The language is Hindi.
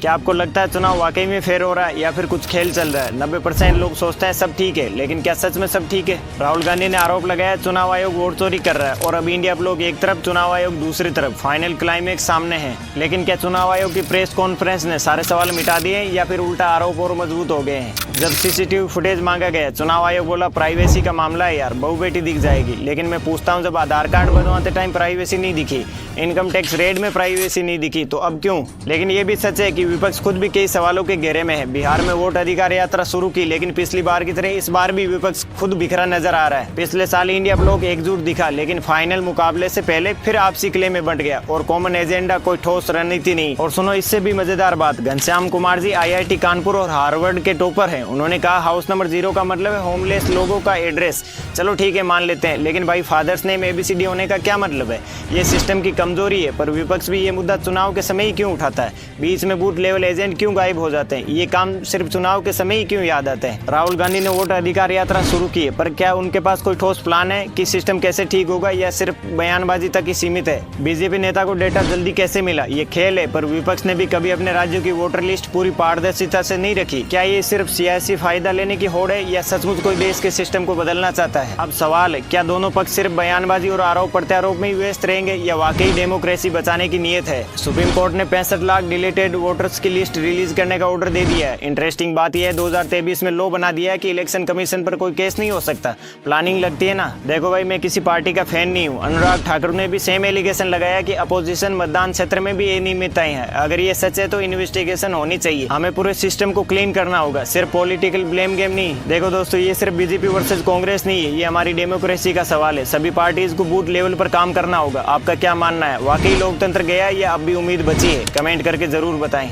क्या आपको लगता है चुनाव वाकई में फेयर हो रहा है या फिर कुछ खेल चल रहा है? 90% लोग सोचते हैं सब ठीक है, लेकिन क्या सच में सब ठीक है? राहुल गांधी ने आरोप लगाया चुनाव आयोग वोट चोरी कर रहा है और अब इंडिया ब्लॉक एक तरफ, चुनाव आयोग दूसरी तरफ। फाइनल क्लाइमेक्स सामने है, लेकिन क्या चुनाव आयोग की प्रेस कॉन्फ्रेंस ने सारे सवाल मिटा दिए या फिर उल्टा आरोप और मजबूत हो गए हैं? जब सीसीटीवी फुटेज मांगा गया, चुनाव आयोग बोला प्राइवेसी का मामला है यार, बहू बेटी दिख जाएगी। लेकिन मैं पूछता हूँ, जब आधार कार्ड बनवाते टाइम प्राइवेसी नहीं दिखी, इनकम टैक्स रेड में प्राइवेसी नहीं दिखी, तो अब क्यों? लेकिन ये भी सच है कि विपक्ष खुद भी कई सवालों के घेरे में है। बिहार में वोट अधिकार यात्रा शुरू की, लेकिन पिछली बार की तरह इस बार भी विपक्ष खुद बिखरा नजर आ रहा है। पिछले साल इंडिया ब्लॉक एकजुट दिखा, लेकिन फाइनल मुकाबले से पहले फिर आपसी किले में बंट गया और कॉमन एजेंडा, कोई ठोस रणनीति नहीं। और सुनो इससे भी मजेदार बात, घनश्याम कुमार जी IIT कानपुर और हार्वर्ड के टॉपर हैं। उन्होंने कहा हाउस नंबर 0 का मतलब है होमलेस लोगों का एड्रेस। चलो ठीक है, मान लेते हैं, लेकिन भाई फादर्स नेम ABCD होने का क्या मतलब है? ये सिस्टम की कमजोरी है। पर विपक्ष भी ये मुद्दा चुनाव के समय ही क्यों उठाता है? बीच में बूथ लेवल एजेंट क्यों गायब हो जाते हैं? ये काम सिर्फ चुनाव के समय ही क्यों याद आते हैं? राहुल गांधी ने वोट अधिकार यात्रा शुरू की है, पर क्या उनके पास कोई ठोस प्लान है कि सिस्टम कैसे ठीक होगा, या सिर्फ बयानबाजी तक ही सीमित है? बीजेपी नेता को डेटा जल्दी कैसे मिला, ये खेल है। पर विपक्ष ने भी कभी अपने राज्यों की वोटर लिस्ट पूरी पारदर्शिता से नहीं रखी। क्या ये सिर्फ सियासी फायदा लेने की होड़ है या सचमुच कोई देश के सिस्टम को बदलना चाहता है? अब सवाल है, क्या दोनों पक्ष सिर्फ बयानबाजी और आरोप प्रत्यारोप में ही व्यस्त रहेंगे या वाकई डेमोक्रेसी बचाने की नीयत है? सुप्रीम कोर्ट ने 65 लाख डिलीटेड वोटर्स की लिस्ट रिलीज करने का ऑर्डर दे दिया है। इंटरेस्टिंग बात यह है, 2023 में लॉ बना दिया है कि इलेक्शन कमीशन पर कोई केस नहीं हो सकता। प्लानिंग लगती है ना। देखो भाई, मैं किसी पार्टी का फैन नहीं हूँ। अनुराग ठाकुर ने भी सेम एलिगेशन लगाया कि अपोजिशन मतदान क्षेत्र में भी अनियमितताएं हैं। अगर ये सच है तो इन्वेस्टिगेशन होनी चाहिए। हमें पूरे सिस्टम को क्लीन करना होगा, सिर्फ पॉलिटिकल ब्लेम गेम नहीं। देखो दोस्तों, ये सिर्फ बीजेपी वर्सेज कांग्रेस नहीं है, ये हमारी डेमोक्रेसी का सवाल है। सभी पार्टीज को बूथ लेवल पर काम करना होगा। आपका क्या मानना है? वाकई लोकतंत्र गया या अब भी उम्मीद बची है? कमेंट करके जरूर बताएं।